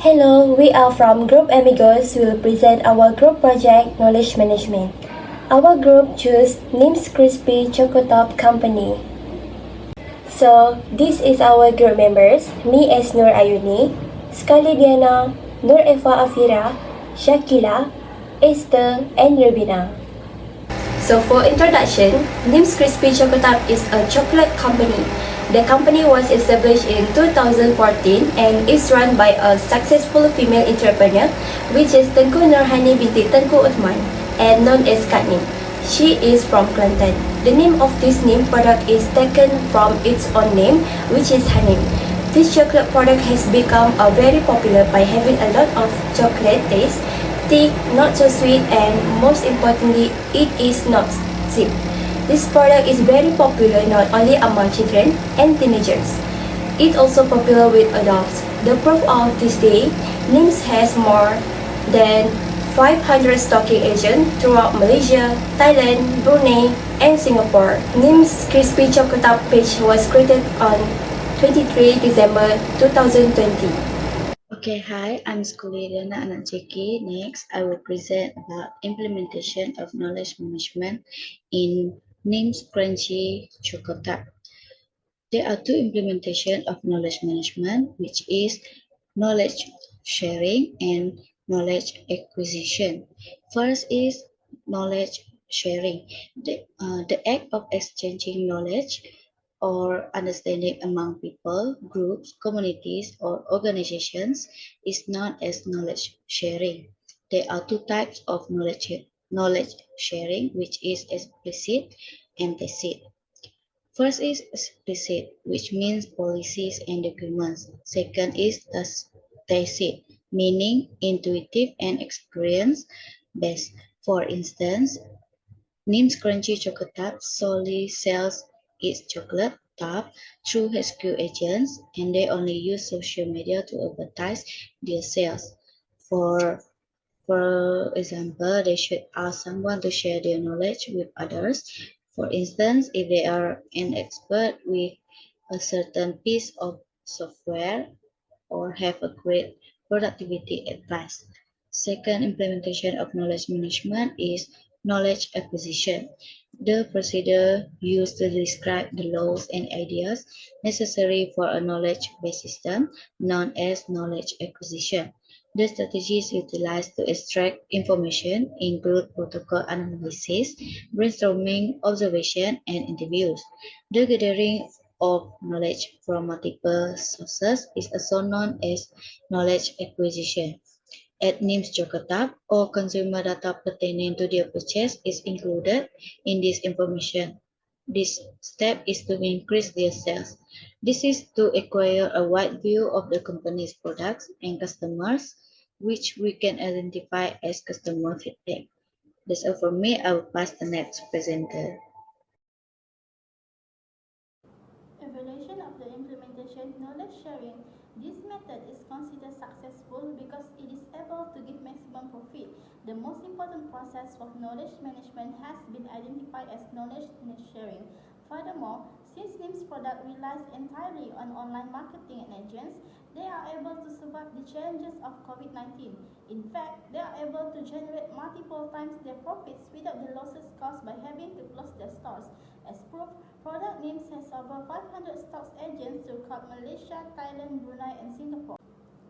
Hello, we are from Group Amigos. We will present our group project Knowledge Management. Our group chose Nim's Crispy Choco Top Company. So, this is our group members. Me as Nur Ayuni, Scully Diana, Nur Eva Afira, Shakila, Esther, and Rubina. So for introduction, Nim's Crispy Chocolate is a chocolate company. The company was established in 2014 and is run by a successful female entrepreneur, which is Thankyou Nurhani binti Tengku Uthman, and known as Kak Nim. She is from Kelantan. The name of this Nim product is taken from its own name, which is Hanim. This chocolate product has become very popular by having a lot of chocolate taste, thick, not so sweet, and most importantly, it is not cheap. This product is very popular not only among children and teenagers. It also popular with adults. The proof of this day, Nims has more than 500 stocking agents throughout Malaysia, Thailand, Brunei, and Singapore. Nims Crispy Chocolate page was created on 23 December 2020. Okay, hi, I'm Skulidiana Anajeki. Next, I will present about implementation of knowledge management in NIMS Crunchy Chocotab. There are two implementation of knowledge management, which is knowledge sharing and knowledge acquisition. First is knowledge sharing, the act of exchanging knowledge or understanding among people, groups, communities, or organizations is known as knowledge sharing. There are two types of knowledge sharing, which is explicit and tacit. First is explicit, which means policies and documents. Second is tacit, meaning intuitive and experience based. For instance, Nim's Crunchy Chocolate Tub solely sells its chocolate tub through HQ agents, and they only use social media to advertise their sales. For example, they should ask someone to share their knowledge with others. For instance, if they are an expert with a certain piece of software or have a great productivity advice. Second implementation of knowledge management is knowledge acquisition. The procedure used to describe the laws and ideas necessary for a knowledge-based system known as knowledge acquisition. The strategies utilized to extract information include protocol analysis, brainstorming, observation, and interviews. The gathering of knowledge from multiple sources is also known as knowledge acquisition. At NIMS Jakarta, all consumer data pertaining to their purchase is included in this information. This step is to increase their sales. This is to acquire a wide view of the company's products and customers, which we can identify as customer feedback. That's all for me. I will pass the next presenter. Evaluation of the implementation knowledge sharing. This method is considered successful because it is able to give maximum profit. The most important process for knowledge management has been identified as knowledge sharing. Furthermore, since NIM's product relies entirely on online marketing and agents, they are able to survive the challenges of COVID-19. In fact, they are able to generate multiple times their profits without the losses caused by having to close their stores. As proof, product names has over 500 stocks agents throughout Malaysia, Thailand, Brunei, and Singapore.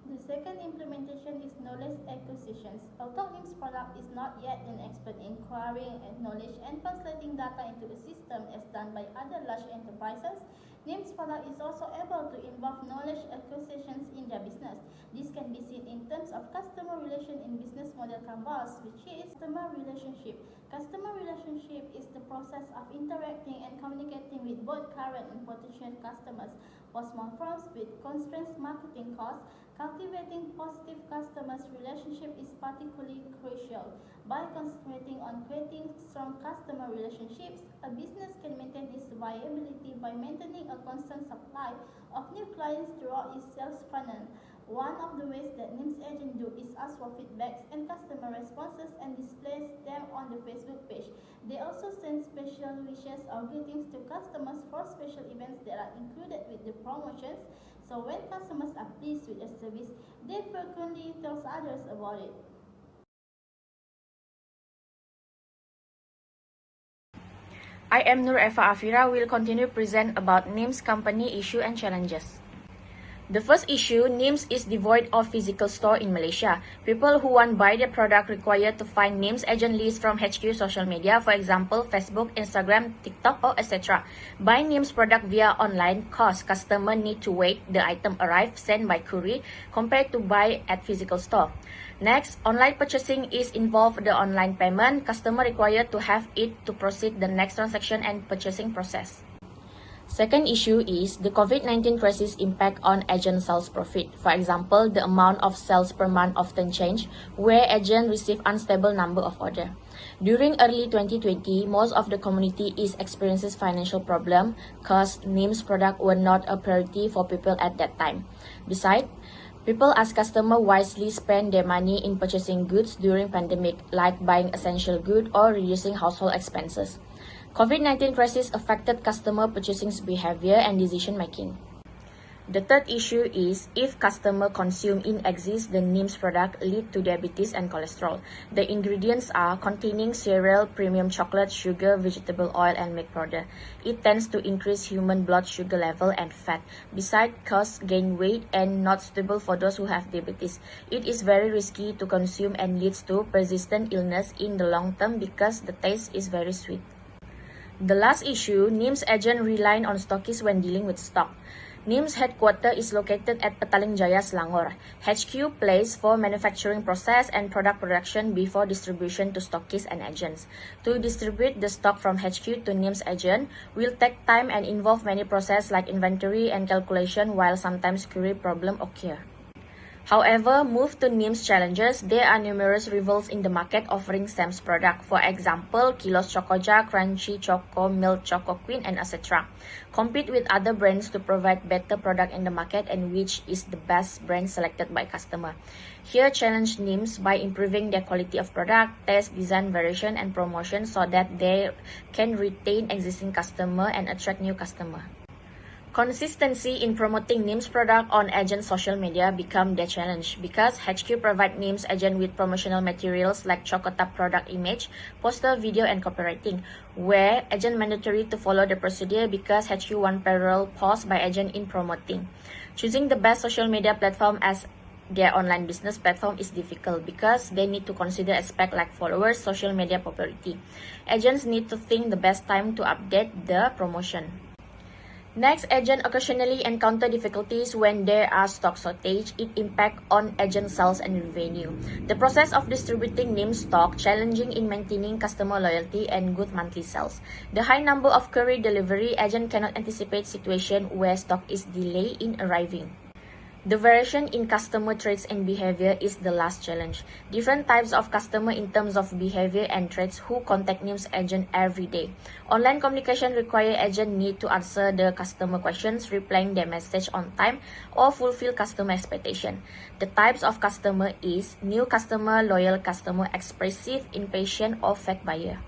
The second implementation is knowledge acquisitions. Although NIM's product is not yet an expert in acquiring knowledge and translating data into a system as done by other large enterprises, NIM's product is also able to involve knowledge acquisitions in their business. This can be seen in terms of customer relation in business model canvas, which is customer relationship. Customer relationship is the process of interacting and communicating with both current and potential customers. For small firms with constrained marketing costs, cultivating positive customers' relationship is particularly crucial. By concentrating on creating strong customer relationships, a business can maintain its viability by maintaining a constant supply of new clients throughout its sales funnel. One of the ways that NIMS agents do is ask for feedbacks and customer responses and displays them on the Facebook page. They also send special wishes or greetings to customers for special events that are included with the promotions. So when customers are pleased with a service, they frequently tell others about it. I am Nur Eva Afira will continue present about NIMS company issue and challenges. The first issue, NIMS is devoid of physical store in Malaysia. People who want buy the product required to find NIMS agent list from HQ social media, for example, Facebook, Instagram, TikTok, or etc. Buy NIMS product via online cost. Customer need to wait the item arrive sent by courier compared to buy at physical store. Next, online purchasing is involved the online payment. Customer required to have it to proceed the next transaction and purchasing process. Second issue is the COVID-19 crisis impact on agent sales profit. For example, the amount of sales per month often change, where agents receive unstable number of order. During early 2020, most of the community is experiences financial problem cause NIMS product were not a priority for people at that time. Besides, people as customer wisely spend their money in purchasing goods during pandemic, like buying essential goods or reducing household expenses. COVID-19 crisis affected customer purchasing behavior and decision making. The third issue is if customer consume in excess the NIMS product lead to diabetes and cholesterol. The ingredients are containing cereal, premium chocolate, sugar, vegetable oil, and milk powder. It tends to increase human blood sugar level and fat. Besides, cause gain weight and not suitable for those who have diabetes. It is very risky to consume and leads to persistent illness in the long term because the taste is very sweet. The last issue, NIMS agent relying on stockists when dealing with stock. NIMS headquarters is located at Petaling Jaya, Selangor. HQ place for manufacturing process and product production before distribution to stockists and agents. To distribute the stock from HQ to NIMS agent will take time and involve many processes like inventory and calculation, while sometimes query problem occur. However, move to NIMS challenges, there are numerous rivals in the market offering same product. For example, Kilos Chocoja, Crunchy Choco, Milk Choco Queen, and etc. Compete with other brands to provide better product in the market and which is the best brand selected by customer. Here, challenge NIMS by improving their quality of product, taste, design, variation, and promotion so that they can retain existing customer and attract new customer. Consistency in promoting NIMS product on agent social media become their challenge because HQ provide NIMS agent with promotional materials like Chocotap product image, poster, video, and copywriting, where agent mandatory to follow the procedure because HQ want parallel post by agent in promoting. Choosing the best social media platform as their online business platform is difficult because they need to consider aspects like followers, social media popularity. Agents need to think the best time to update the promotion. Next, agent occasionally encounter difficulties when there are stock shortage. It impact on agent sales and revenue. The process of distributing NIMS stock challenging in maintaining customer loyalty and good monthly sales. The high number of courier delivery, agent cannot anticipate situation where stock is delayed in arriving. The variation in customer traits and behavior is the last challenge. Different types of customer in terms of behavior and traits who contact NIMS agent every day. Online communication require agent need to answer the customer questions, replying their message on time, or fulfill customer expectation. The types of customer is new customer, loyal customer, expressive, impatient, or fake buyer.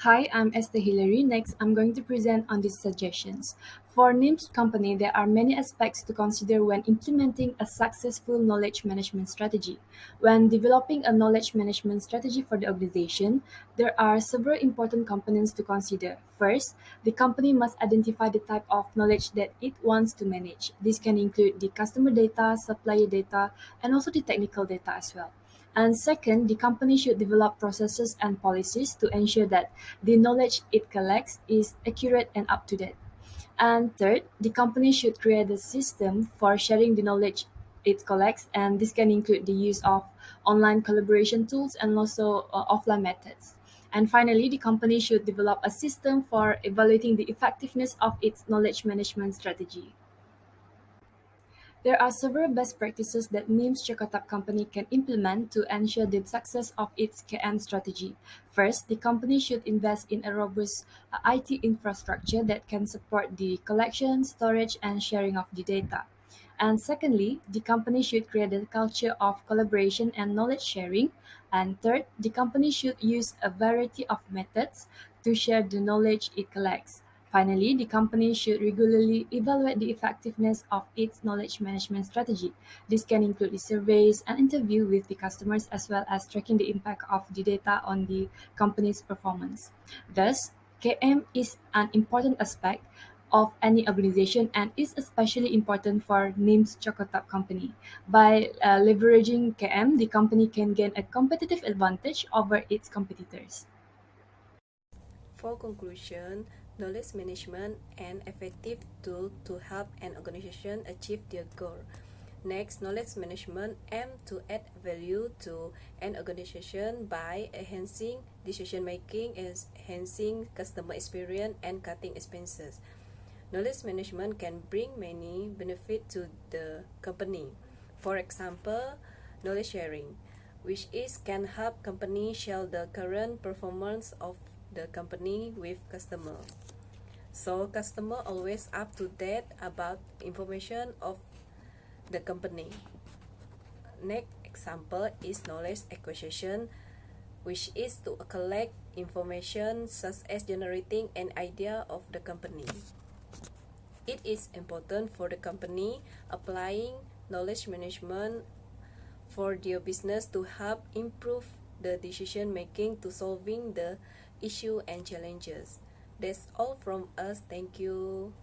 Hi, I'm Esther Hillary. Next, I'm going to present on these suggestions. For NIMS company, there are many aspects to consider when implementing a successful knowledge management strategy. When developing a knowledge management strategy for the organization, there are several important components to consider. First, the company must identify the type of knowledge that it wants to manage. This can include the customer data, supplier data, and also the technical data as well. And second, the company should develop processes and policies to ensure that the knowledge it collects is accurate and up to date. And third, the company should create a system for sharing the knowledge it collects, and this can include the use of online collaboration tools and also offline methods. And finally, the company should develop a system for evaluating the effectiveness of its knowledge management strategy. There are several best practices that NIMS Jakarta company can implement to ensure the success of its KM strategy. First, the company should invest in a robust IT infrastructure that can support the collection, storage, and sharing of the data. And secondly, the company should create a culture of collaboration and knowledge sharing. And third, the company should use a variety of methods to share the knowledge it collects. Finally, the company should regularly evaluate the effectiveness of its knowledge management strategy. This can include the surveys and interview with the customers as well as tracking the impact of the data on the company's performance. Thus, KM is an important aspect of any organization and is especially important for NIMS Chocotop Company. By leveraging KM, the company can gain a competitive advantage over its competitors. For conclusion, knowledge management an effective tool to help an organization achieve their goal. Next, knowledge management aims to add value to an organization by enhancing decision making, enhancing customer experience, and cutting expenses. Knowledge management can bring many benefits to the company. For example, knowledge sharing, which can help company share the current performance of the company with customer. So customer always up to date about information of the company. Next example is knowledge acquisition, which is to collect information such as generating an idea of the company. It is important for the company applying knowledge management for their business to help improve the decision making to solving the issue and challenges. That's all from us. Thank you.